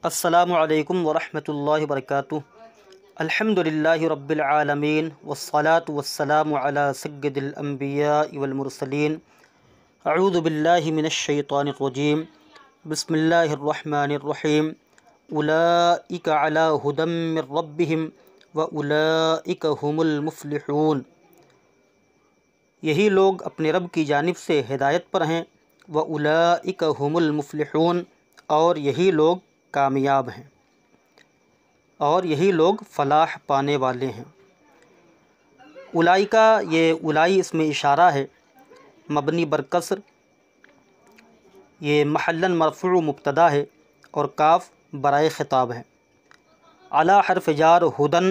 السلام علیکم ورحمۃ اللہ وبرکاتہ۔ الحمد للہ رب العالمین والصلاة والسلام علی سید الانبیاء والمرسلین۔ اعوذ باللہ من الشیطان الرجیم، بسم اللہ الرحمن الرحیم۔ اولئک علی ھدی من ربہم واولئک ھم المفلحون۔ یہی لوگ اپنے رب کی جانب سے ہدایت پر ہیں، واولئک ھم المفلحون، اور یہی لوگ کامیاب ہیں، اور یہی لوگ فلاح پانے والے ہیں۔ اولئک، یہ اولائی اس میں اشارہ ہے، مبنی بر کسر، یہ محلاً مرفوع مبتدا ہے، اور کاف برائے خطاب ہے۔ علی حرف جار، ہدن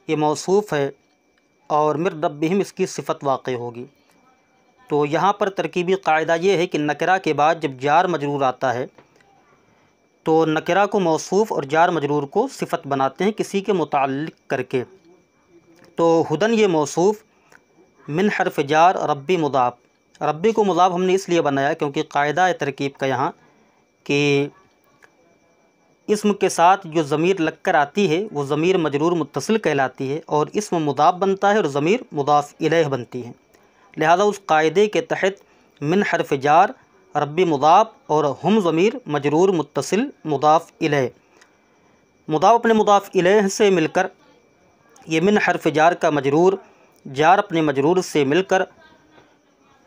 یہ موصوف ہے، اور من ربہم اس کی صفت واقع ہوگی۔ تو یہاں پر ترکیبی قاعدہ یہ ہے کہ نکرہ کے بعد جب جار مجرور آتا ہے تو نکرہ کو موصوف اور جار مجرور کو صفت بناتے ہیں کسی کے متعلق کر کے۔ تو ہدن یہ موصوف، من حرف جار، ربی مضاف۔ ربی کو مضاف ہم نے اس لیے بنایا کیونکہ قاعدہ ترکیب کا یہاں کہ اسم کے ساتھ جو ضمیر لگ کر آتی ہے وہ ضمیر مجرور متصل کہلاتی ہے، اور اسم مضاف بنتا ہے اور ضمیر مضاف الیہ بنتی ہے۔ لہذا اس قاعدے کے تحت من حرف جار، ربی مضاف، اور ہم ضمیر مجرور متصل مضاف الیہ، مضاف اپنے مضاف الیہ سے مل کر، یہ من حرف جار کا مجرور جار اپنے مجرور سے مل کر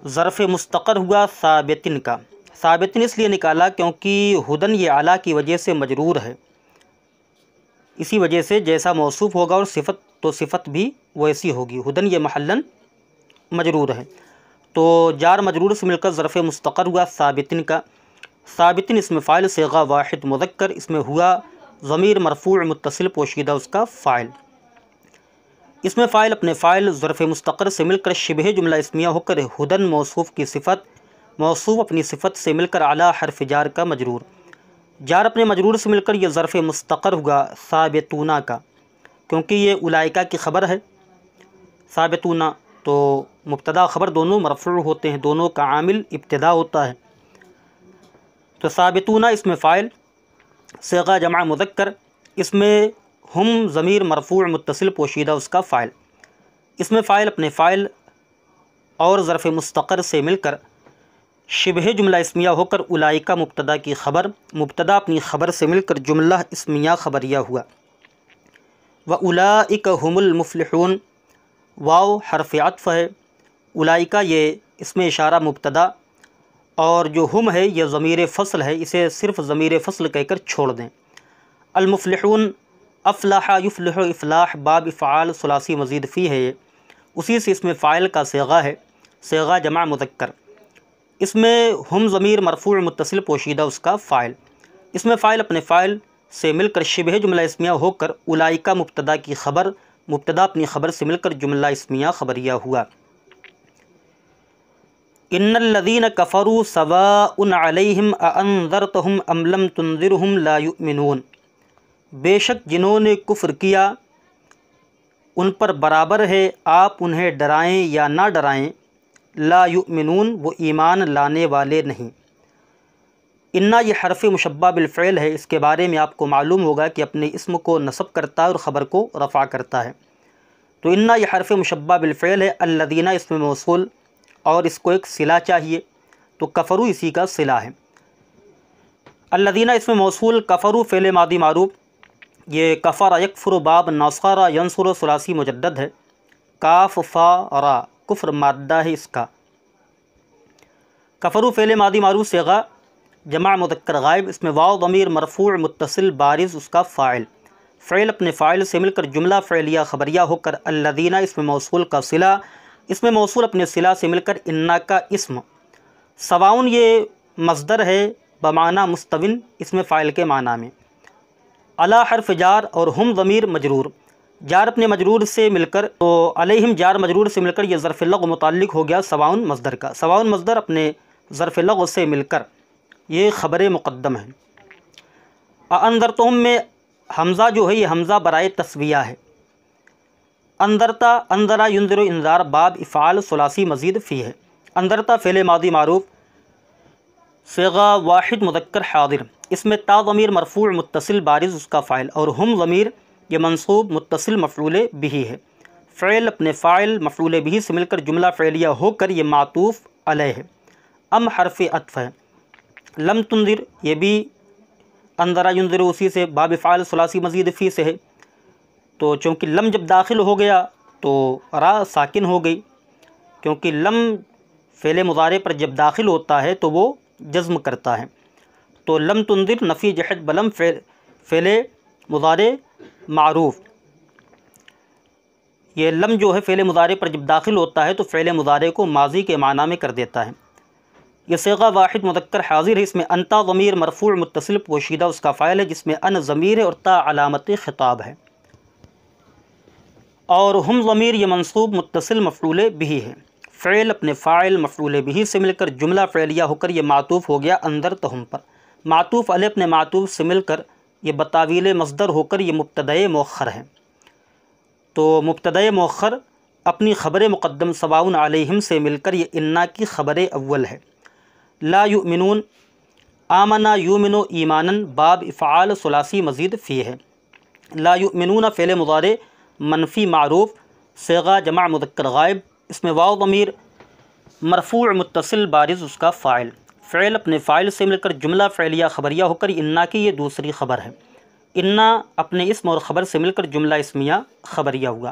ظرف مستقر ہوا ثابتن کا۔ ثابتن اس لیے نکالا کیونکہ ہدن یہ اعلیٰ کی وجہ سے مجرور ہے، اسی وجہ سے جیسا موصوف ہوگا اور صفت تو صفت بھی ویسی ہوگی۔ ہدن یہ محلاً مجرور ہے، تو جار مجرور سے مل کر ظرف مستقر ہوا ثابتن کا۔ ثابتن اسم فاعل صیغہ واحد مذکر، اس میں ہوا ضمیر مرفوع متصل پوشیدہ اس کا فاعل۔ اس میں فاعل اپنے فاعل ظرف مستقر سے مل کر شبہ جملہ اسمیہ ہو کر ہدن موصوف کی صفت، موصوف اپنی صفت سے مل کر اعلیٰ حرف جار کا مجرور، جار اپنے مجرور سے مل کر یہ ظرف مستقر ہوا ثابتون کا، کیونکہ یہ اولئک کی خبر ہے۔ ثابتون تو مبتدا خبر دونوں مرفوع ہوتے ہیں، دونوں کا عامل ابتدا ہوتا ہے۔ تو ثابتون اس میں فاعل صیغہ جمع مذکر، اس میں ہم ضمیر مرفوع متصل پوشیدہ اس کا فاعل، اس میں فاعل اپنے فاعل اور ظرف مستقر سے مل کر شبہ جملہ اسمیہ ہو کر اولئک مبتدا کی خبر، مبتدا اپنی خبر سے مل کر جملہ اسمیہ خبریہ ہوا۔ واولئک ھم المفلحون، واو حرف عطف ہے، اولئک یہ اس میں اشارہ مبتدا، اور جو ہم ہے یہ ضمیر فصل ہے، اسے صرف ضمیر فصل کہہ کر چھوڑ دیں۔ المفلحون، افلح یفلح افلاح باب افعال ثلاثی مزید فی ہے، یہ اسی سے اس میں فاعل کا صیغہ ہے، صیغہ جمع مذکر، اس میں ہم ضمیر مرفوع متصل پوشیدہ اس کا فاعل، اس میں فاعل اپنے فاعل سے مل کر شبہ جملہ اسمیہ ہو کر اولئک مبتدا کی خبر، مبتدا اپنی خبر سے مل کر جملہ اسمیہ خبریہ ہوا۔ ان الذین کفروا سواء علیہم اانذرتہم ام لم تنذرہم لا یؤمنون، بے شک جنہوں نے کفر کیا ان پر برابر ہے آپ انہیں ڈرائیں یا نہ ڈرائیں، لا یؤمنون وہ ایمان لانے والے نہیں۔ انا یہ حرف مشبہ بالفعل ہے، اس کے بارے میں آپ کو معلوم ہوگا کہ اپنے اسم کو نصب کرتا ہے اور خبر کو رفع کرتا ہے۔ تو انا یہ حرف مشبہ بالفعل ہے، الذین اسم موصول، اور اس کو ایک صلہ چاہیے، تو کفروا اسی کا صلہ ہے۔ الذین اسم موصول، کفروا فعل ماضی معروف، یہ کفر یکفر باب نصر ینصر ثلاثی مجدد ہے، کاف فا را کفر مادہ ہے اس کا۔ کفروا فعل ماضی معروف صیغہ جمع مذکر غائب، اس میں واو ضمیر مرفوع متصل بارز اس کا فاعل، فعل اپنے فاعل سے مل کر جملہ فعلیہ خبریہ ہو کر الذین اسم موصول کا صلہ، اس میں موصول اپنے صلہ سے مل کر انا کا اسم۔ سواؤن یہ مصدر ہے بمعنی مستوٍ، اس میں فاعل کے معنی میں۔ علی حرف جار اور ہم ضمیر مجرور، جار اپنے مجرور سے مل کر، تو علیہم جار مجرور سے مل کر یہ ظرف لغو متعلق ہو گیا سواؤن مصدر کا۔ سواؤن مصدر اپنے ظرف لغو سے مل کر یہ خبر مقدم ہے۔ انذرتہم میں حمزہ جو ہے یہ حمزہ برائے تسویہ ہے۔ انذرتا، انذرا ینذر انذار باب افعال ثلاثی مزید فی ہے۔ انذرتا فعل ماضی معروف، صیغہ واحد مذکر حاضر، اس میں تا ضمیر مرفوع متصل بارز اس کا فاعل، اور ہم ضمیر یہ منصوب متصل مفعول بہ ہے۔ فعل اپنے فاعل مفعول بہ سے مل کر جملہ فعلیہ ہو کر یہ معطوف علیہ ہے۔ ام حرف عطف ہے۔ لم تنذر یہ بھی انذر ینذر اسی سے، باب فعال ثلاثی مزید فی سے ہے، تو چونکہ لم جب داخل ہو گیا تو را ساکن ہو گئی، کیونکہ لم فعل مضارع پر جب داخل ہوتا ہے تو وہ جزم کرتا ہے، تو لم تنذر نفی جہت بلم فعل مضارع معروف، یہ لم جو ہے فعل مضارع پر جب داخل ہوتا ہے تو فعل مضارع کو ماضی کے معنی میں کر دیتا ہے۔ یہ صیغہ واحد مذکر حاضر ہے، اس میں انتا ضمیر مرفوع متصل پوشیدہ اس کا فاعل ہے، جس میں ان ضمیر ہے اور تا علامت خطاب ہے، اور ہم ضمیر یہ منصوب متصل مفعول بہ ہے۔ فعل اپنے فاعل مفعول بہ سے مل کر جملہ فعلیہ ہو کر یہ معطوف ہو گیا انذرتہم پر، معطوف علیہ اپنے معطوف سے مل کر یہ بتاویل مصدر ہو کر یہ مبتدأ مؤخر ہے، تو مبتدأ مؤخر اپنی خبر مقدم سواء علیہم سے مل کر یہ انا کی خبر اول ہے۔ لا یؤمنون آمنا یؤمن ایمانا باب افعال ثلاثی مزید فی ہے۔ لا یؤمنون فعل مضارع منفی معروف صیغہ جمع مذکر غائب، اس میں واو ضمیر مرفوع متصل بارز اس کا فاعل، فعل اپنے فاعل سے مل کر جملہ فعلیہ خبریہ ہو کر انا کی یہ دوسری خبر ہے، انا اپنے اسم اور خبر سے مل کر جملہ اسمیہ خبریہ ہوا۔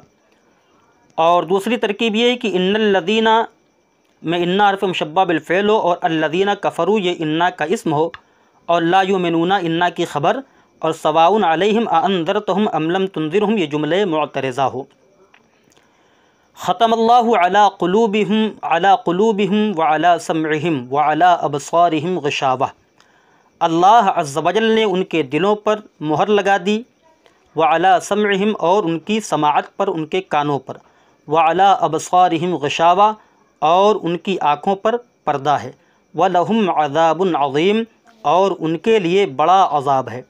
اور دوسری ترکیب یہ ہے کہ ان الذین میں انا حرف مشبہ بالفعل ہو اور الذین کفروا یہ انا کا اسم ہو، اور لا یؤمنون انا کی خبر، اور سواء علیہم اانذرتہم ام لم تنذرہم یہ جملہ معترضہ ہو۔ ختم اللہ علی قلوبہم وعلی سمعہم وعلی ابصارہم غشاوہ، اللہ عز و جل نے ان کے دلوں پر مہر لگا دی، وعلی سمعہم اور ان کی سماعت پر، ان کے کانوں پر، وعلی ابصارہم غشاوہ اور ان کی آنکھوں پر پردہ ہے، وَلَهُمْ عَذَابٌ عَظِيمٌ اور ان کے لیے بڑا عذاب ہے۔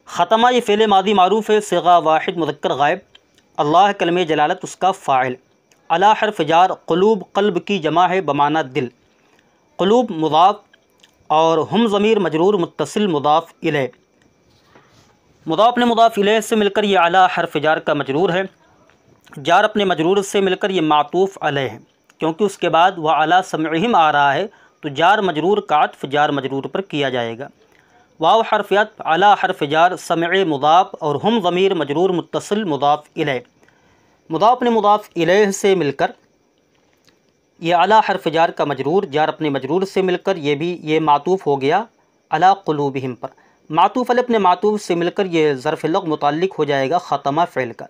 ختمہ یہ فعل ماضی معروف ہے، صیغہ واحد مذکر غائب، اللہ کلمہ جلالت اس کا فاعل، علی حرف جار، قلوب قلب کی جمع ہے بمعنی دل، قلوب مضاف، اور ہم ضمیر مجرور متصل مضاف الیہ، مضاف اپنے مضاف الیہ سے مل کر یہ علی حرف جار کا مجرور ہے، جار اپنے مجرور سے مل کر یہ معطوف علیہ ہے، کیونکہ اس کے بعد وعلی سمعہم آ رہا ہے تو جار مجرور کا عطف جار مجرور پر کیا جائے گا۔ واو حرف عطف، علی حرف جار، سمع مضاف، اور ہم ضمیر مجرور متصل مضاف الیہ، مضاف اپنے مضاف الیہ سے مل کر یہ علی حرف جار کا مجرور، جار اپنے مجرور سے مل کر یہ معطوف ہو گیا علی قلوبہم پر، معطوف علی اپنے معطوف سے مل کر یہ ظرف لغو متعلق ہو جائے گا ختمہ فعل کا،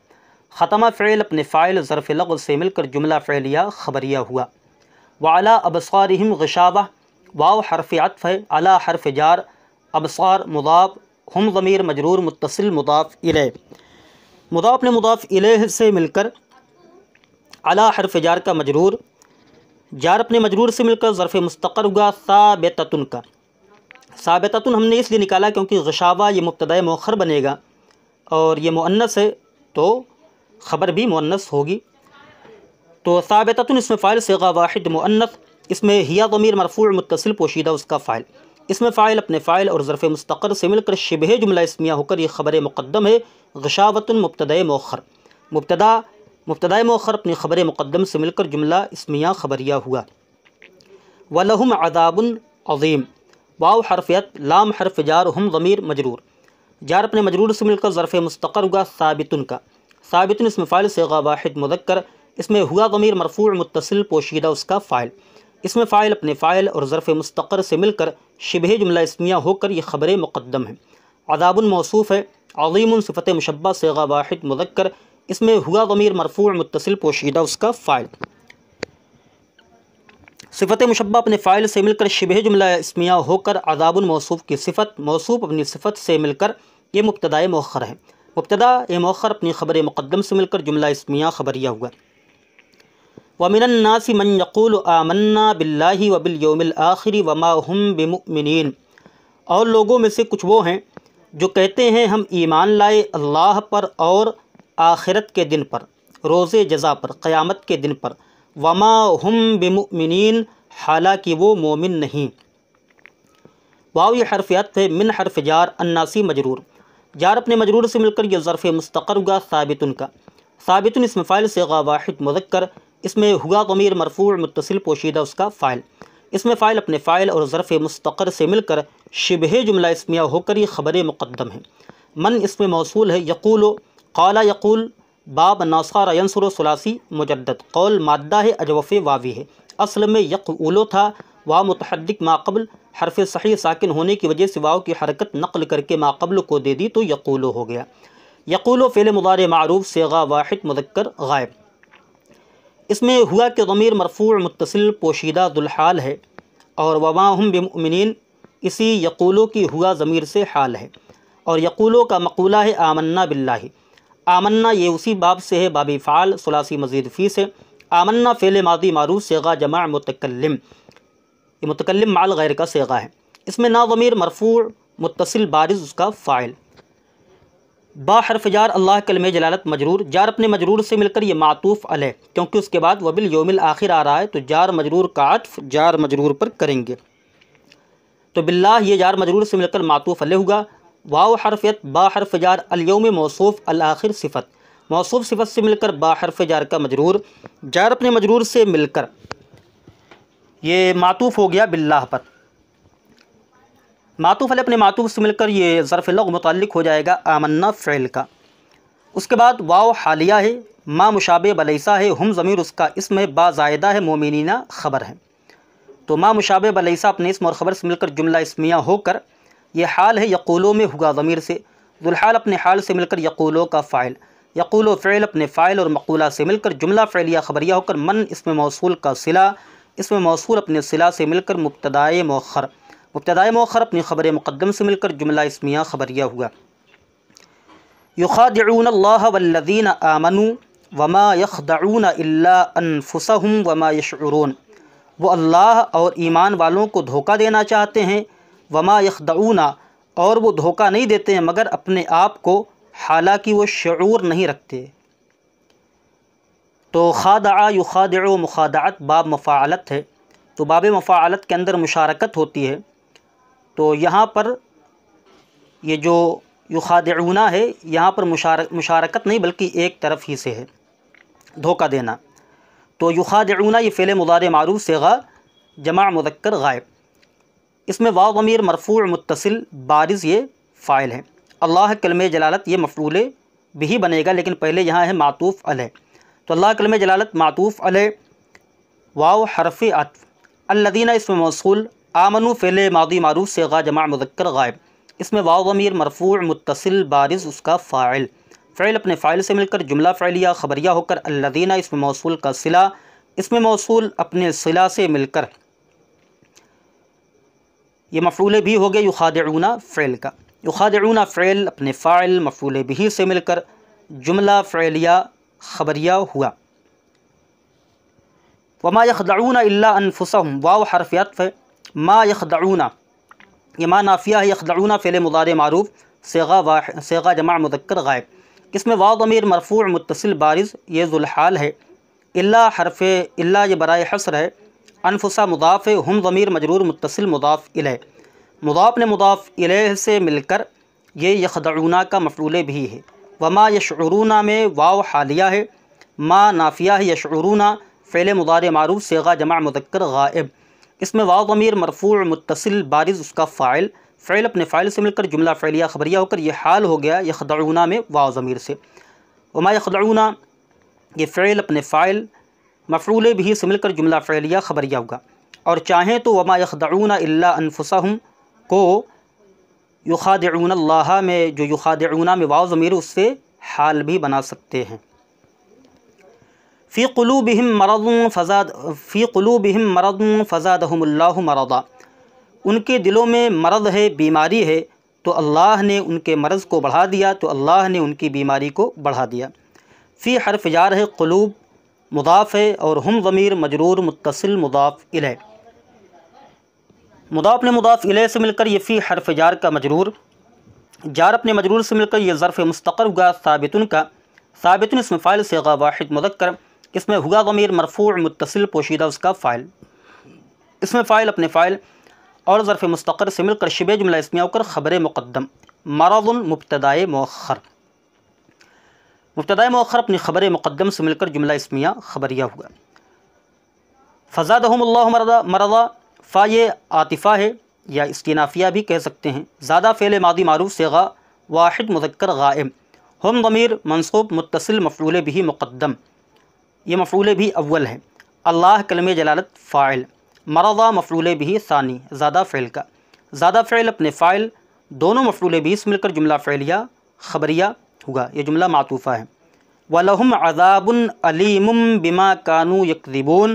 ختمہ فعل اپنے فاعل ظرف لغو سے مل کر جملہ فعلیہ خبریہ ہوا۔ وعلی ابصارہم غشاوہ، واو حرف عطف ہے، علی حرف جار، ابصار مضاف، ہم ضمیر مجرور متصل مضاف الیہ، مضاف اپنے مضاف الیہ سے مل کر علی حرف جار کا مجرور، جار اپنے مجرور سے مل کر ظرف مستقر ہوا ثابتۃ کا، ثابتۃ ہم نے اس لیے نکالا کیونکہ غشاوہ یہ مبتدأ مؤخر بنے گا اور یہ مؤنث ہے تو خبر بھی مؤنث ہوگی، تو ثابتۃ اس میں فاعل صیغہ واحد مؤنث، اس میں ہی ضمیر مرفوع متصل پوشیدہ اس کا فاعل، اس میں فاعل اپنے فاعل اور ظرف مستقر سے مل کر شبہ جملہ اسمیہ ہو کر یہ خبر مقدم ہے، غشاوۃ مبتدأ مؤخر، مبتدأ مؤخر اپنی خبر مقدم سے مل کر جملہ اسمیہ خبریہ ہوا۔ وَلَهُمْ عَذَابٌ عَظِيمٌ، واو حرف عطف، لام حرف جار، ہم ضمیر مجرور، جار اپنے مجرور سے مل کر ظرف مستقر ہوا ثابتن کا، ثابتن اس میں فاعل صیغہ واحد مذکر، اس میں ہوا ضمیر مرفوع متصل پوشیدہ اس کا فاعل، اس میں فاعل اپنے فاعل اور ظرف مستقر سے مل کر شبہ جملہ اسمیہ ہو کر یہ خبر مقدم ہے۔ عذاب موصوف ہے، عظیم صفت مشبہ صیغہ واحد مذکر، اس میں ہوا ضمیر مرفوع متصل پوشیدہ اس کا فاعل، صفت مشبہ اپنے فاعل سے مل کر شبہ جملہ اسمیہ ہو کر عذاب موصوف کی صفت، موصوف اپنی صفت سے مل کر یہ مبتدأ مؤخر ہے، مبتدأ مؤخر اپنی خبر مقدم سے مل کر جملہ اسمیہ خبریہ ہوا۔ وَمِنَ النَّاسِ مَن يَقُولُ آمَنَّا بِاللَّهِ وَبِالْيَوْمِ الْآخِرِ وَمَا هُمْ بِمُؤْمِنِينَ، اور لوگوں میں سے کچھ وہ ہیں جو کہتے ہیں ہم ایمان لائے اللہ پر اور آخرت کے دن پر، روز جزا پر، قیامت کے دن پر، وَمَا هُمْ بِمُؤْمِنِينَ حالانکہ وہ مومن نہیں۔ واو یہ حرف عطف ہے، من حرف جار، الناسی مجرور، جار اپنے مجرور سے مل کر یہ ظرف مستقر ہوگا ثابتن کا۔ ثابتن اسم فاعل صیغہ واحد مذکر، اس میں ہوا ضمیر مرفوع متصل پوشیدہ اس کا فاعل، اس میں فاعل اپنے فاعل اور ظرف مستقر سے مل کر شبہ جملہ اسمیہ ہو کر یہ خبر مقدم ہے۔ من اس میں موصول ہے، یقول قال یقول، باب ناصر ینصر ثلاثی مجدد، قول مادہ ہے اجوف واوی ہے، اصل میں یقولو تھا، واو متحرک ما قبل حرف صحیح ساکن ہونے کی وجہ سے واو کی حرکت نقل کر کے ما قبل کو دے دی تو یقولو ہو گیا۔ یقولو فعل مضارع معروف صیغہ واحد مذکر غائب، اس میں ہوا کہ ضمیر مرفوع متصل پوشیدہ ذوالحال ہے، اور وما ہم بمؤمنین اسی یقولو کی ہوا ضمیر سے حال ہے، اور یقولو کا مقولہ ہے آمنا باللہ۔ آمنا یہ اسی باب سے ہے، باب فعال ثلاثی مزید فی سے۔ آمنا فعل ماضی معروف صیغہ جمع متکلم، یہ متکلم مع الغیر کا صیغہ ہے، اس میں نا ضمیر مرفوع متصل بارز اس کا فاعل۔ با حرف جار اللہ کلمہ جلالت مجرور، جار اپنے مجرور سے مل کر یہ معطوف علیہ، کیونکہ اس کے بعد وبالیوم الآخر آ رہا ہے تو جار مجرور کا عطف جار مجرور پر کریں گے، تو باللہ یہ جار مجرور سے مل کر معطوف علیہ ہوگا۔ واو حرف عطف، با حرف جار، الیوم موصوف، الآخر صفت، موصوف صفت سے مل کر با حرف جار کا مجرور، جار اپنے مجرور سے مل کر یہ معطوف ہو گیا باللہ پر، معطوف علیہ اپنے معطوف سے مل کر یہ ظرف لغو متعلق ہو جائے گا آمنا فعل کا۔ اس کے بعد واو حالیہ ہے، ما مشابہ بلیسا ہے، ہم ضمیر اس کا اسم ہے، با زائدہ ہے، مومنین خبر ہے، تو ما مشابہ بلیسا اپنے اسم اور خبر سے مل کر جملہ اسمیہ ہو کر یہ حال ہے، یقولو میں ہوا ضمیر سے، ذوالحال اپنے حال سے مل کر یقولو کا فاعل، یقولو فعل اپنے فاعل اور مقولہ سے مل کر جملہ فعلیہ خبریہ ہو کر من اسم موصول کا صلہ، اسم موصول اپنے صلہ سے مل کر مبتدائے مؤخر، مبتدائے مؤخر اپنی خبر مقدم سے مل کر جملہ اسمیہ خبریہ ہوا۔ یخادعون اللہ والذین آمنوا وما یخدعون الا انفسهم وما یشعرون، وہ اللہ اور ایمان والوں کو دھوکہ دینا چاہتے ہیں، وما یخدعون، اور وہ دھوکہ نہیں دیتے ہیں مگر اپنے آپ کو، حالانکہ وہ شعور نہیں رکھتے۔ تو خادع یخادع مخادعت باب مفاعلت ہے، تو باب مفاعلت کے اندر مشارکت ہوتی ہے، تو یہاں پر یہ جو یخادعون ہے یہاں پر مشارکت نہیں بلکہ ایک طرف ہی سے ہے، دھوکہ دینا۔ تو یخادعون یہ فعل مضارع معروف صیغہ جمع مذکر غائب، اس میں واو ضمیر مرفوع متصل بارز یہ فاعل ہے، اللہ کلمہ جلالت یہ مفعول بھی بنے گا لیکن پہلے یہاں ہے معطوف علیہ، تو اللہ کلمہ جلالت معطوف علیہ، واو حرف عطف، الذین اسم موصول، آمنو فعل ماضی معروف صیغہ جمع مذکر غائب، اس میں واو ضمیر مرفوع متصل بارز اس کا فاعل، فعل اپنے فاعل سے مل کر جملہ فعلیہ خبریہ ہو کر الذین اسم موصول کا صلہ، اسم موصول اپنے صلہ سے مل کر یہ مفعول بھی ہو گیا یخادعون فعل کا، یخادعون فعل اپنے فاعل مفعول بھی سے مل کر جملہ فعلیہ خبریہ ہوا۔ وما یخدعون الا انفسهم، واو حرف عطف ہے، ما یخدعون یہ ما نافیہ ہے، یخدعون فعل مضارع معروف صیغہ جمع مذکر غائب، اس میں واو ضمیر مرفوع متصل بارز یہ ذوالحال ہے، الا حرف الا یہ برائے حصر ہے، انفسا مضاف ہے، ہم ضمیر مجرور متصل مضاف الیہ، مضاف نے مضاف الیہ سے مل کر یہ یخدعون کا مفعول بھی ہے۔ وما یشعرون میں واو حالیہ ہے، ما نافیہ ہے، یشعرون فعل مضارع معروف صیغہ جمع مذکر غائب، اس میں واو ضمیر مرفوع متصل بارز اس کا فاعل، فعل اپنے فاعل سے مل کر جملہ فعلیہ خبریہ ہو کر یہ حال ہو گیا یخدعون میں واو ضمیر سے۔ وما یخدعون یہ فعل اپنے فاعل مفعول بھی سے مل کر جملہ فعلیہ خبریہ ہوگا، اور چاہیں تو وما یخدعون الا انفسهم کو یخادعون اللہ میں جو یخادعون میں واو ضمیر اس سے حال بھی بنا سکتے ہیں۔ فی قلوبہم مرض فزادہم اللہ مرضا، ان کے دلوں میں مرض ہے، بیماری ہے، تو اللہ نے ان کے مرض کو بڑھا دیا، تو اللہ نے ان کی بیماری کو بڑھا دیا۔ فی حرف جار ہے، قلوب مضاف ہے، اور ہم ضمیر مجرور متصل مضاف الیہ، مضاف نے مضاف الیہ سے مل کر یہ فی حرف جار کا مجرور، جار اپنے مجرور سے مل کر یہ ظرف مستقر ہوگا ثابتن کا، ثابتن اسم فاعل صیغہ واحد مذکر، اس میں ہوا ضمیر مرفوع متصل پوشیدہ اس کا فاعل، اسم فاعل اپنے فاعل اور ظرف مستقر سے مل کر شبہ جملہ اسمیہ ہو کر خبر مقدم۔ مرض مبتدائے مؤخر، مبتدائے مؤخر اپنی خبر مقدم سے مل کر جملہ اسمیہ خبریہ ہوا۔ فزادہم اللہ مرضا، فا یہ عاطفہ ہے یا استئنافیہ بھی کہہ سکتے ہیں۔ زادہ فعل ماضی معروف صیغہ واحد مذکر غائب، ہم ضمیر منصوب متصل مفعول بھی مقدم، یہ مفعول بھی اول ہے۔ اللہ کلمہ جلالت فاعل، مرضا مفعول بھی ثانی زادہ فعل کا۔ زادہ فعل اپنے فاعل دونوں مفعول بھی سے مل کر جملہ فعلیہ خبریہ ہوگا، یہ جملہ معطوفہ ہے۔ وَلَهُمْ عَذَابٌ أَلِيمٌ بِمَا كَانُوا يَكْذِبُونَ،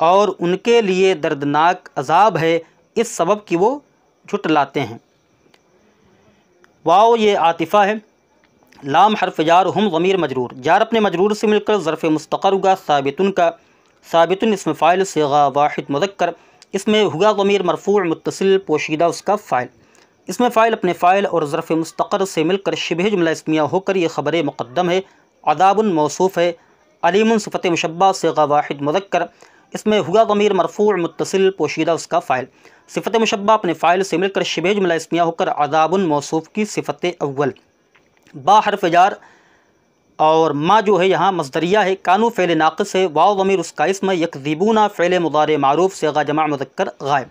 اور ان کے لیے دردناک عذاب ہے اس سبب کہ وہ جھٹلاتے ہیں۔ واو یہ عاطفہ ہے، لام حرف جار، ہم ضمیر مجرور، جار اپنے مجرور سے مل کر ظرف مستقر ہوگا ثابتن کا۔ ثابتن اسم فاعل صیغہ واحد مذکر، اس میں ہوگا ضمیر مرفوع متصل پوشیدہ اس کا فاعل۔ اس میں فاعل اپنے فاعل اور ظرف مستقر سے مل کر شبہ جملہ اسمیہ ہو کر یہ خبر مقدم ہے۔ عذاب موصوف ہے، علیم صفت مشبہ صیغہ واحد مذکر، اس میں ہوگا ضمیر مرفوع متصل پوشیدہ اس کا فاعل۔ صفت مشبہ اپنے فاعل سے مل کر شبہ جملہ اسمیہ ہو کر عذاب موصوف کی صفت اول۔ با حرف جار اور ما جو ہے یہاں مصدریہ ہے، کانو فعل ناقص ہے، واو ضمیر اس کا اسم ہے، یکذبون فعل مضارع معروف صیغہ جمع مذکر غائب،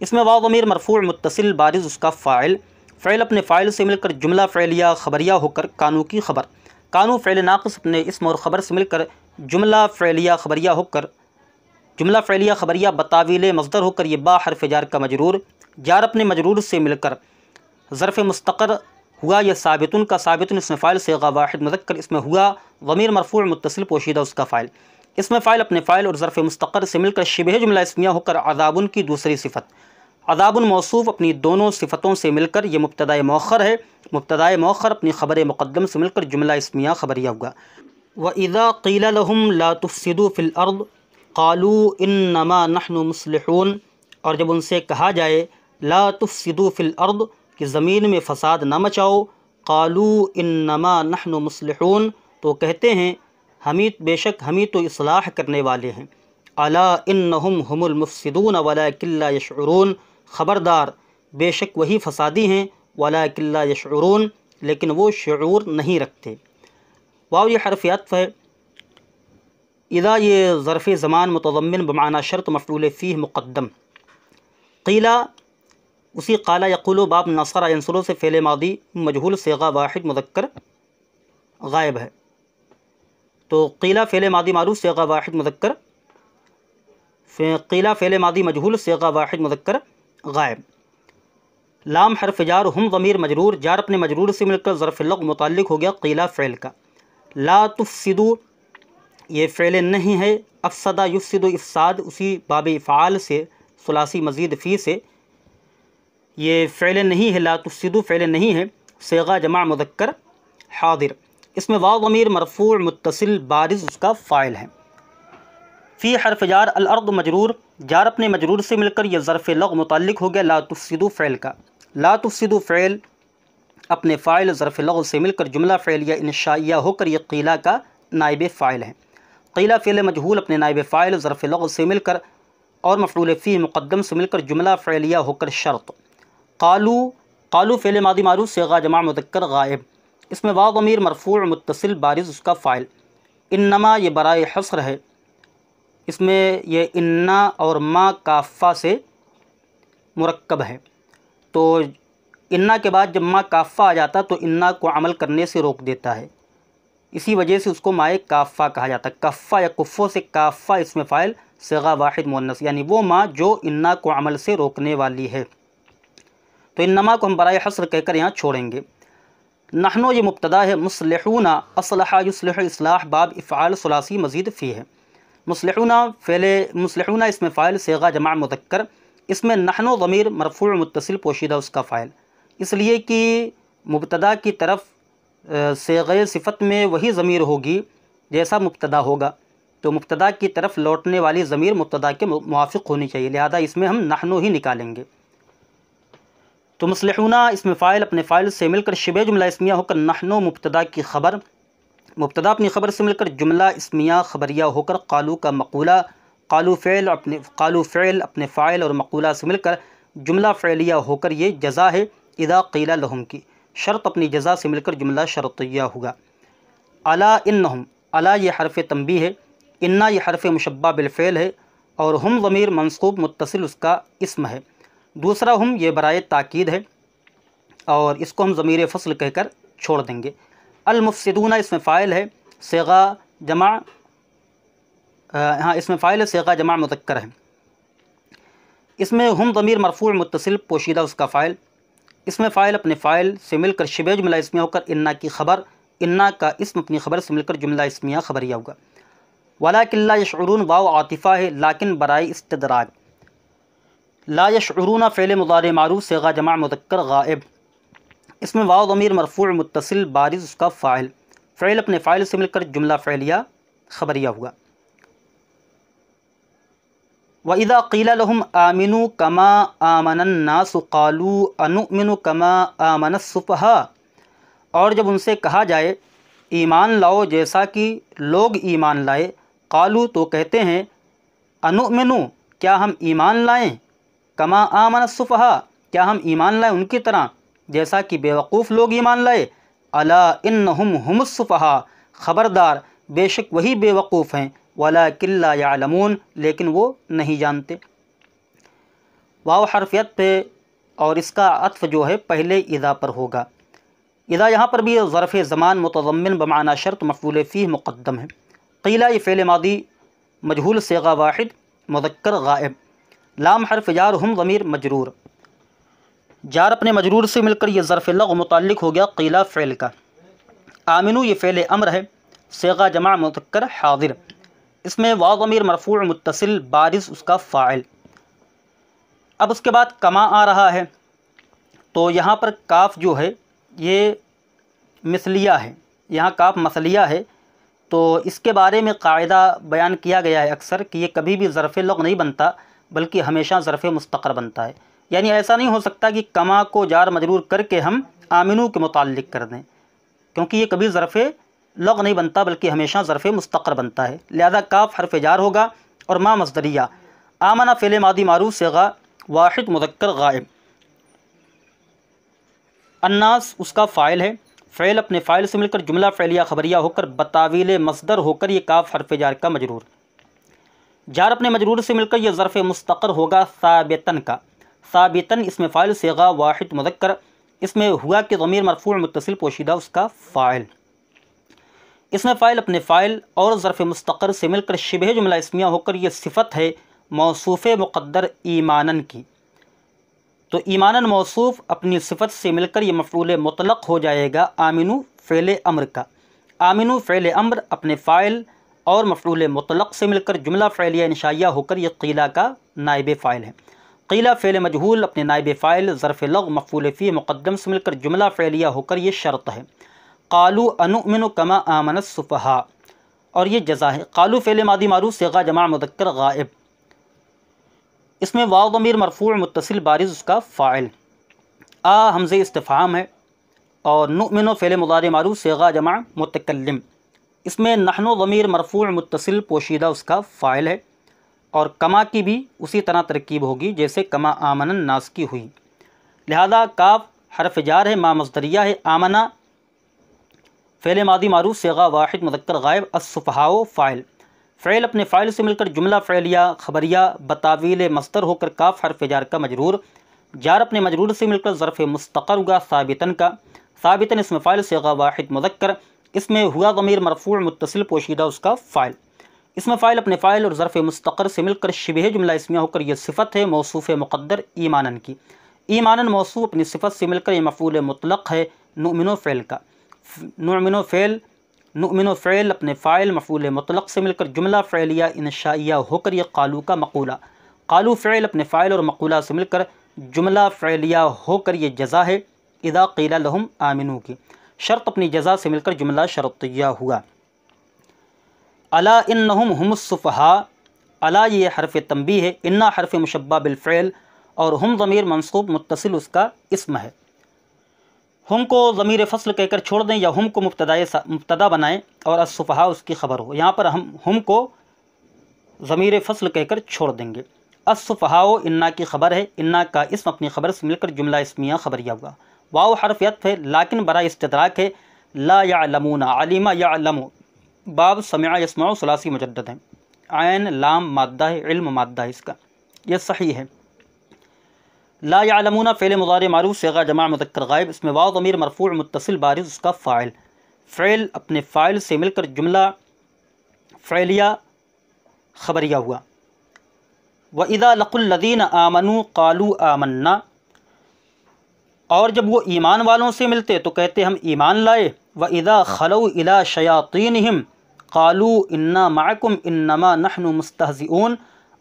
اس میں واو ضمیر مرفوع متصل بارز اس کا فاعل۔ فعل اپنے فاعل سے مل کر جملہ فعلیہ خبریہ ہو کر کانو کی خبر۔ کانو فعل ناقص اپنے اسم اور خبر سے مل کر جملہ فعلیہ خبریہ ہو کر جملہ فعلیہ خبریہ بتاویل مصدر ہو کر یہ با حرف جار کا مجرور، جار اپنے مجرور سے مل کر ظرف مستقر ہوا یہ ثابتن کا۔ ثابتن اسم فاعل صیغہ واحد مذکر، اس میں ہوا ضمیر مرفوع متصل پوشیدہ اس کا فاعل۔ اس میں فاعل اپنے فاعل اور ظرف مستقر سے مل کر شبہ جملہ اسمیہ ہو کر عذابن کی دوسری صفت۔ عذابن موصوف اپنی دونوں صفتوں سے مل کر یہ مبتدائے مؤخر ہے، مبتدائے مؤخر اپنی خبر مقدم سے مل کر جملہ اسمیہ خبریہ ہوگا۔ وَإِذَا قِيلَ لَهُمْ لَا تُفْسِدُوا فِي الْأَرْضِ قَالُوا إِنَّمَا نَحْنُ مُصْلِحُونَ، اور جب ان سے کہا جائے لا تفسدوا فی الارض کہ زمین میں فساد نہ مچاؤ، قالوا انما نحن مصلحون تو کہتے ہیں بے شک ہم تو اصلاح کرنے والے ہیں۔ الا انہم هم المفسدون ولکن لا یشعرون، خبردار بے شک وہی فسادی ہیں، ولکن لا یشعرون لیکن وہ شعور نہیں رکھتے۔ واو یہ حرف عطف ہے، اذا یہ ظرف زمان متضمن بمعنی شرط مفعول فیہ مقدم۔ قیلا اسی قالا یقولو باب نصر ینصرو سے فعل ماضی مجہول صیغہ واحد مذکر غائب ہے، تو قیلا فعل ماضی معروف صیغہ واحد مذکر، قیلا فعل ماضی مجہول صیغہ واحد مذکر غائب۔ لام حرف جار، ہم ضمیر مجرور، جار اپنے مجرور سے مل کر ظرف لغو متعلق ہو گیا قیلا فعل کا۔ لا تفسدو یہ فعل نہیں ہے، افسدہ یفسد افساد اسی باب افعال سے ثلاثی مزید فی سے، یہ فعل نہیں ہے، لا تفسدو فعل نہیں ہے، صیغہ جمع مذکر حاضر، اس میں واو ضمیر مرفوع متصل بارز اس کا فاعل ہے۔ فی حرف جار، الارض مجرور، جار اپنے مجرور سے مل کر یہ ظرف لغو متعلق ہو گیا لا تفسدو فعل کا۔ لا تفسدو فعل اپنے فاعل ظرف لغو سے مل کر جملہ فعلیہ انشائیہ ہو کر یہ قیلا کا نائب فاعل ہے۔ قیلا فعل مجہول اپنے نائب فاعل ظرف لغو سے مل کر اور مفعول فی مقدم سے مل کر جملہ فعلیہ ہو کر شرط۔ قالو، قالو فعل ماضی معروف صیغہ جمع مذکر غائب، اس میں واو ضمیر مرفوع متصل بارز اس کا فاعل۔ انما یہ برائے حصر ہے، اس میں یہ انا اور ما کافہ سے مرکب ہے، تو انا کے بعد جب ما کافہ آ جاتا تو انا کو عمل کرنے سے روک دیتا ہے، اسی وجہ سے اس کو مائے کافہ کہا جاتا ہے۔ کفہ یا کفو سے کافہ اسم فاعل صیغہ واحد مؤنث، یعنی وہ ما جو انا کو عمل سے روکنے والی ہے، تو انما کو ہم برائے حصر کہہ کر یہاں چھوڑیں گے۔ نحنو یہ مبتدا ہے، مصلحون اصلح یصلح اصلاح باب افعال ثلاثی مزید فی ہے۔ مصلحون اسم فاعل صیغہ جمع مذکر، اس میں نحنو ضمیر مرفوع متصل پوشیدہ اس کا فاعل، اس لیے کہ مبتدا کی طرف صیغہ صفت میں وہی ضمیر ہوگی جیسا مبتدا ہوگا، تو مبتدا کی طرف لوٹنے والی ضمیر مبتدا کے موافق ہونی چاہیے، لہذا اس میں ہم نحنو ہی نکالیں گے۔ تو مصلحون اسم فاعل اپنے فاعل سے مل کر شبہ جملہ اسمیہ ہو کر نحنو مبتدا کی خبر، مبتدا اپنی خبر سے مل کر جملہ اسمیہ خبریہ ہو کر قالو کا مقولہ، قالو فعل اپنے فاعل اور مقولہ سے مل کر جملہ فعلیہ ہو کر یہ جزا ہے اذا قیل لہم کی، شرط اپنی جزا سے مل کر جملہ شرطیہ ہوگا۔ الا انہم، الا یہ حرف تنبیہ ہے، انا یہ حرف مشبہ بالفعل ہے، اور ہم ضمیر منصوب متصل اس کا اسم ہے۔ دوسرا ہم یہ برائے تاکید ہے اور اس کو ہم ضمیر فصل کہہ کر چھوڑ دیں گے۔ المفسدون اس میں فاعل ہے، صیغہ جمع اس میں فاعل صیغہ جمع مذکر ہے۔ اس میں ہم ضمیر مرفوع متصل پوشیدہ اس کا فاعل، اس میں فاعل اپنے فاعل سے مل کر شبہ جملہ اسمیہ ہو کر انا کی خبر، انا کا اسم اپنی خبر سے مل کر جملہ اسمیہ خبریہ ہوگا۔ ولکن لا یشعرون واو عاطفہ ہے لیکن برائے استدراج۔ لا یشعرون فعل مضارع معروف صیغہ جمع مذکر غائب، اس میں واو ضمیر مرفوع متصل بارز اس کا فاعل، فعل اپنے فاعل سے مل کر جملہ فعلیہ خبریہ ہوگا۔ وَإِذَا قِيلَ لَهُمْ آمِنُوا كَمَا آمَنَ النَّاسُ قَالُوا أَنُؤْمِنُ كَمَا آمَنَ السُّفَهَاءُ، اور جب ان سے کہا جائے ایمان لاؤ جیسا کہ لوگ ایمان لائے، قالو تو کہتے ہیں انؤمنو کیا ہم ایمان لائیں، کما آمن السفہاء کیا ہم ایمان لائیں ان کی طرح جیسا کہ بیوقوف لوگ ایمان لائے، الا انہم ہم السفہاء خبردار بے شک وہی بیوقوف ہیں، ولکن لا یعلمون لیکن وہ نہیں جانتے۔ واو حرفیت پہ اور اس کا عطف جو ہے پہلے اذا پر ہوگا۔ اذا یہاں پر بھی ظرف زمان متضمن بمعنی شرط مفعول فیہ مقدم ہے۔ قیلہ یہ فعل ماضی مجہول صیغہ واحد مذکر غائب، لام حرف جار ہم ضمیر مجرور، جار اپنے مجرور سے مل کر یہ ظرف لغو متعلق ہو گیا قیلہ فعل کا۔ آمنو یہ فعل امر ہے صیغہ جمع مذکر حاضر، اس میں واو ضمیر مرفوع متصل بارز اس کا فاعل۔ اب اس کے بعد کما آ رہا ہے تو یہاں پر کاف جو ہے یہ مثلیہ ہے، یہاں کاف مثلیہ ہے، تو اس کے بارے میں قاعدہ بیان کیا گیا ہے اکثر کہ یہ کبھی بھی ظرف لغو نہیں بنتا بلکہ ہمیشہ ظرف مستقر بنتا ہے، یعنی ایسا نہیں ہو سکتا کہ کما کو جار مجرور کر کے ہم آمنو کے متعلق کر دیں، کیونکہ یہ کبھی ظرف لغو نہیں بنتا بلکہ ہمیشہ ظرف مستقر بنتا ہے، لہذا کاف حرف جار ہوگا اور ما مصدریہ، آمنہ فعل ماضی معروف صیغہ واحد مذکر غائب، الناس اس کا فاعل ہے، فعل اپنے فاعل سے مل کر جملہ فعلیہ خبریہ ہو کر بتاویل مصدر ہو کر یہ کاف حرف جار کا مجرور، جار اپنے مجرور سے مل کر یہ ظرف مستقر ہوگا ثابتن کا، ثابتن اس میں فاعل صیغہ واحد مذکر، اس میں ہوا کہ ضمیر مرفوع متصل پوشیدہ اس کا فاعل، اس میں فاعل اپنے فاعل اور ظرف مستقر سے مل کر شبہ جملہ اسمیہ ہو کر یہ صفت ہے موصوف مقدر ایمانن کی، تو ایمانن موصوف اپنی صفت سے مل کر یہ مفعول مطلق ہو جائے گا آمنو فعل امر کا، آمنو فعل امر اپنے فاعل اور مفعول مطلق سے مل کر جملہ فعلیہ انشائیہ ہو کر یہ قیلہ کا نائب فاعل ہے، قیلہ فعل مجہول اپنے نائب فاعل ظرف لغو مفعول فیہ مقدم سے مل کر جملہ فعلیہ ہو کر یہ شرط ہے، قالوا انؤمن کما آمن السفہاء، اور یہ جزا ہے، قالوا فعل ماضی معروف صیغہ جمع مذکر غائب، اس میں واو ضمیر مرفوع متصل بارز اس کا فاعل، حمزہ استفہام ہے، اور نؤمن فعل مضارع معروف صیغہ جمع متکلم، اس میں نحن ضمیر مرفوع متصل پوشیدہ اس کا فاعل ہے، اور کما کی بھی اسی طرح ترکیب ہوگی جیسے کما آمن الناس کی ہوئی، لہذا کاف حرف جار ہے، ما مصدریہ ہے، آمنہ فعل ماضی معروف صیغہ واحد مذکر غائب، السفہاء فاعل، فعل اپنے فاعل سے مل کر جملہ فعلیہ خبریہ بتاویل مصدر ہو کر کاف حرف جار کا مجرور، جار اپنے مجرور سے مل کر ظرف مستقر ہوگا ثابتن کا، ثابتن اس میں فاعل صیغہ واحد مذکر، اس میں ہوا ضمیر مرفوع متصل پوشیدہ اس کا فاعل، اس میں فاعل اپنے فاعل اور ظرف مستقر سے مل کر شبہ جملہ اسمیہ ہو کر یہ صفت ہے موصوف مقدر ایمانن کی، ایمانن موصوف اپنی صفت سے مل کر یہ مفعول مطلق ہے نؤمن فعل کا، نؤمن فعل اپنے فاعل مفعول مطلق سے مل کر جملہ فعلیہ انشائیہ ہو کر یہ قالو کا مقولہ، قالو فعل اپنے فاعل اور مقولہ سے مل کر جملہ فعلیہ ہو کر یہ جزا ہے اذا قیل لہم آمنو کی، شرط اپنی جزا سے مل کر جملہ شرطیہ ہوا۔ الا انہم ہم السفہاء، الا یہ حرف تنبیہ ہے، انا حرف مشبہ بالفعل اور ہم ضمیر منصوب متصل اس کا اسم ہے، ہم کو ضمیر فصل کہہ کر چھوڑ دیں یا ہم کو مبتدا بنائیں اور السفہاء اس کی خبر ہو، یہاں پر ہم کو ضمیر فصل کہہ کر چھوڑ دیں گے۔ الصفہاء انا کی خبر ہے، انا کا اسم اپنی خبر سے مل کر جملہ اسمیہ خبریہ ہوا۔ واو حرف عطف ہے لیکن برائے استدراک ہے۔ لا یعلمون علم یعلم، باب سمع یسمع ثلاثی مجدد ہے، عین لام مادہ ہے، علم مادہ ہے اس کا، یہ صحیح ہے۔ لا یعلمون فعل مضارع معروف صیغہ جمع مذکر غائب، اس میں واو ضمیر مرفوع متصل بارز اس کا فاعل، فعل اپنے فاعل سے مل کر جملہ فعلیہ خبریہ ہوا۔ وَإِذَا لَقُوا الَّذِينَ آمَنُوا قَالُوا آمَنَّا، اور جب وہ ایمان والوں سے ملتے تو کہتے ہم ایمان لائے۔ وَإِذَا خَلَوْا إِلَىٰ شَيَاطِينِهِمْ قَالُوا إِنَّا مَعَكُمْ إِنَّمَا نَحْنُ مُسْتَهْزِئُونَ،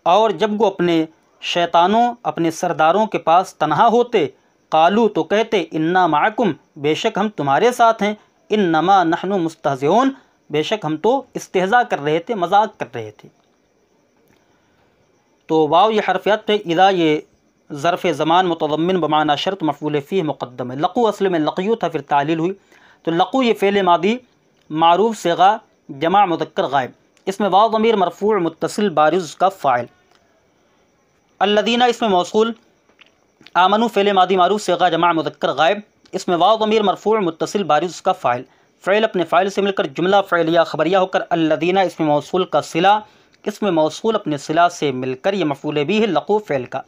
اور جب وہ اپنے شیطانوں اپنے سرداروں کے پاس تنہا ہوتے، قالو تو کہتے انا معکم، بے شک ہم تمہارے ساتھ ہیں، انما نحن مستہزئون، بے شک ہم تو استہزاء کر رہے تھے، مذاق کر رہے تھے۔ تو واو یہ حرف عطف ہے، اذا یہ ظرف زمان متضمن بمعنی شرط مفعول فیہ مقدم ہے۔ لقو اصل میں لقیو تھا، پھر تعلیل ہوئی، تو لقو یہ فعل ماضی معروف صیغہ جمع مذکر غائب، اس میں واو ضمیر مرفوع متصل بارز اس کا فاعل، الذین اس میں موصول، آمنو فعل ماضی معروف صیغہ جمع مذکر غائب، اس میں واو ضمیر مرفوع متصل بارز اس کا فاعل، فعل اپنے فاعل سے مل کر جملہ فعلیہ خبریہ ہو کر الذین اس میں موصول کا صلہ، اس میں موصول اپنے صلہ سے مل کر یہ مفعول بھی ہے لقو فعل کا،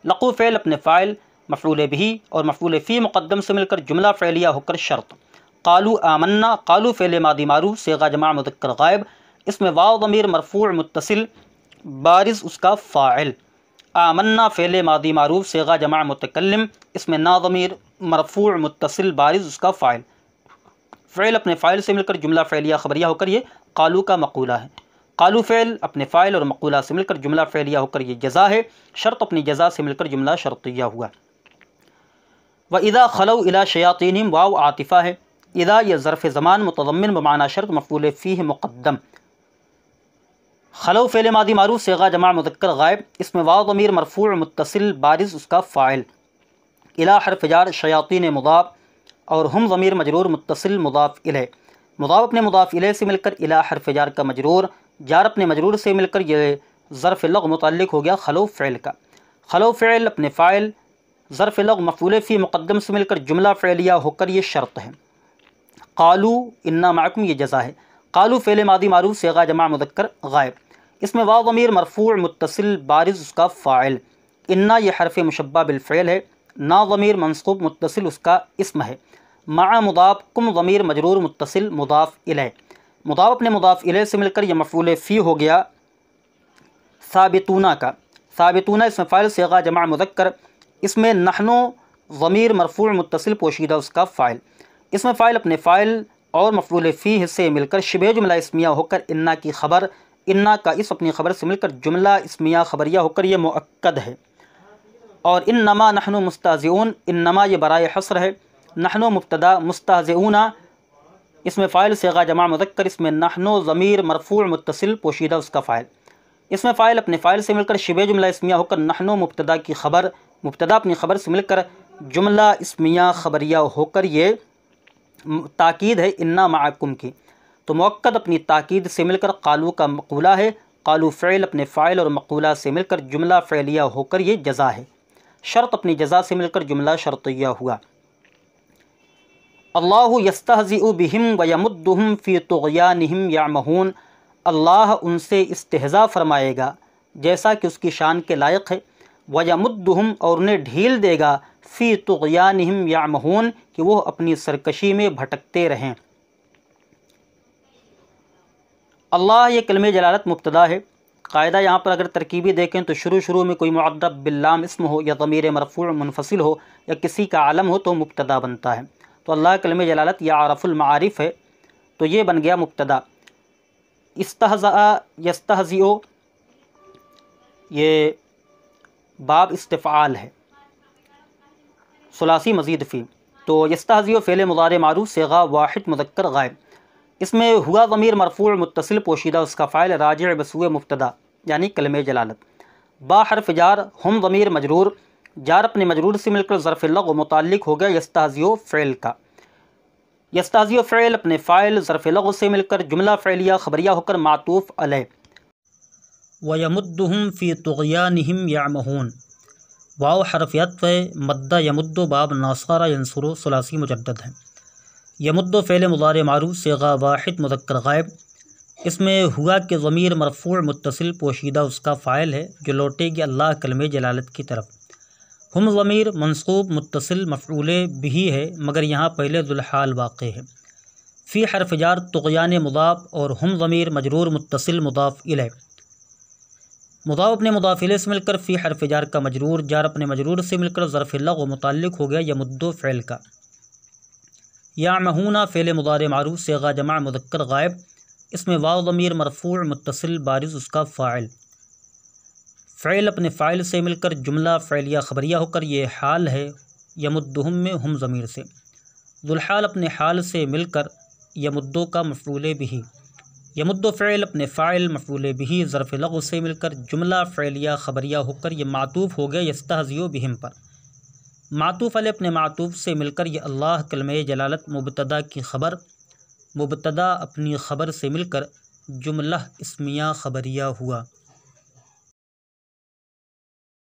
لقو فعل اپنے فاعل مفعول بھی اور مفعول فی مقدم سے مل کر جملہ فعلیہ ہو کر شرط۔ قالو آمنا، قالو فعل ماضی معروف صیغہ جمع مذکر غائب، اس میں واو ضمیر مرفوع متصل بارز اس کا فاعل، آمنا فعل ماضی معروف صیغہ جمع متکلم، اس میں نا ضمیر مرفوع متصل بارز اس کا فاعل، فعل اپنے فاعل سے مل کر جملہ فعلیہ خبریہ ہو کر یہ قالو کا مقولہ ہے، قالو فعل اپنے فاعل اور مقولہ سے مل کر جملہ فعلیہ ہو کر یہ جزا ہے، شرط اپنی جزا سے مل کر جملہ شرطیہ ہوا۔ وَإِذَا خَلَوْا إِلَىٰ شَيَاطِينِهِمْ واو عاطفہ ہے، اذا یہ ظرف زمان متضمن بمعنی شرط مفعول فیہ مقدم، خلو فعل ماضی معروف صیغہ جمع مذکر غائب، اس میں واو ضمیر مرفوع متصل بارز اس کا فاعل، الی حرف جار شیاطین مضاف، اور ہم ضمیر مجرور متصل مضاف الیہ، مضاف اپنے مضاف الیہ سے مل کر الی حرف جار کا مجرور، جار اپنے مجرور سے مل کر یہ ظرف لغو متعلق ہو گیا خلو فعل کا، خلو فعل اپنے فاعل ظرف لغو مفعول فی مقدم سے مل کر جملہ فعلیہ ہو کر یہ شرط ہے۔ قالو انا معکم یہ جزا ہے، قالو فعل ماضی معروف صیغہ جمع مذکر غائب، اس میں واو ضمیر مرفوع متصل بارز اس کا فاعل، انا یہ حرف مشبہ بالفعل ہے، نا ضمیر منصوب متصل اس کا اسم ہے، مع مضاف کم ضمیر مجرور متصل مضاف الیہ، مضاف اپنے مضاف الیہ سے مل کر یہ مفعول فی ہو گیا ثابتون کا، ثابتون اس میں فاعل صیغہ جمع مذکر، اس میں نحنو ضمیر مرفوع متصل پوشیدہ اس کا فاعل، اس میں فاعل اپنے فاعل اور مفعول فی سے مل کر شبہ جملہ اسمیہ ہو کر انا کی خبر، انا کا اس اپنی خبر سے مل کر جملہ اسمیہ خبریہ ہو کر یہ مؤکد ہے، اور انما نحن مستہزئون، انما یہ برائے حصر ہے، نحن مبتدا مستہزئون اس میں فاعل صیغہ جمع مذکر، اس میں نحن ضمیر مرفوع متصل پوشیدہ اس کا فاعل، اس میں فاعل اپنے فاعل سے مل کر شبہ جملہ اسمیہ ہو کر نحن مبتدا کی خبر، مبتدا اپنی خبر سے مل کر جملہ اسمیہ خبریہ ہو کر یہ تاکید ہے انا معکم کی، تو مؤکد اپنی تاکید سے مل کر قالو کا مقولہ ہے، قالو فعل اپنے فاعل اور مقولہ سے مل کر جملہ فعلیہ ہو کر یہ جزا ہے، شرط اپنی جزا سے مل کر جملہ شرطیہ ہوا۔ اللہ یستہزئ بہم ویمدہم فی طغیانہم یعمہون، اللہ ان سے استہزاء فرمائے گا جیسا کہ اس کی شان کے لائق ہے، ویمدہم اور انہیں ڈھیل دے گا، فی طغیانہم یعمہون کہ وہ اپنی سرکشی میں بھٹکتے رہیں۔ اللہ یہ کلمہ جلالت مبتدا ہے، قاعدہ یہاں پر اگر ترکیبی دیکھیں تو شروع میں کوئی معرب باللام اسم ہو یا ضمیر مرفوع منفصل ہو یا کسی کا علم ہو تو مبتدا بنتا ہے، تو اللہ کلمہ جلالت یا عرف المعارف ہے، تو یہ بن گیا مبتدا۔ استہزأ یستہزئ یہ باب استفعال ہے، ثلاثی مزید فی، تو یستہزئ فعل مضارع معروف صیغہ واحد مذکر غائب، اس میں ہوا ضمیر مرفوع متصل پوشیدہ اس کا فاعل راجع بسوء مبتدا یعنی کلمہ جلالت، با حرف جار، ہم ضمیر مجرور، جار اپنے مجرور سے مل کر ظرف لغو متعلق ہو گیا یستہزئ فعل کا، یستہزئ فعل اپنے فاعل ظرف لغو سے مل کر جملہ فعلیہ خبریہ ہو کر معطوف علیہ، وَيَمُدُّهُمْ فِي طُغْيَانِهِمْ يَعْمَهُونَ۔ واو حرف عطف ہے، مدّ یمد باب ناصر ینصر ثلاثی مجدد ہے۔ یمد فعل مضارع معروف صیغہ واحد مذکر غائب، اس میں ہوا کہ ضمیر مرفوع متصل پوشیدہ اس کا فاعل ہے جو لوٹے گی اللہ کلمہ جلالت کی طرف۔ ہم ضمیر منصوب متصل مفعول بہ ہے مگر یہاں پہلے ذوالحال واقع ہے۔ فی حرف جار طغیان مضاف اور ہم ضمیر مجرور متصل مضاف الیہ۔ مضاف اپنے مضاف الیہ سے مل کر فی حرف جار کا مجرور، جار اپنے مجرور سے مل کر ظرف لغو متعلق ہو گیا یمد فعل کا۔ یعمہون فعل مضارع معروف صیغہ جمع مذکر غائب، اس میں واو ضمیر مرفوع متصل بارز اس کا فاعل، فعل اپنے فاعل سے مل کر جملہ فعلیہ خبریہ ہو کر یہ حال ہے یمدہم میں ہم ضمیر سے، ذوالحال اپنے حال سے مل کر یمدو کا مفعول بہ، یمد فعل اپنے فاعل مفعول بہ ظرف لغو سے مل کر جملہ فعلیہ خبریہ ہو کر یہ معطوف ہو گیا یستہزئ بہم پر، معطوف علیہ اپنے معطوف سے مل کر یہ اللہ کلمہ جلالت مبتدا کی خبر، مبتدا اپنی خبر سے مل کر جملہ اسمیہ خبریہ ہوا۔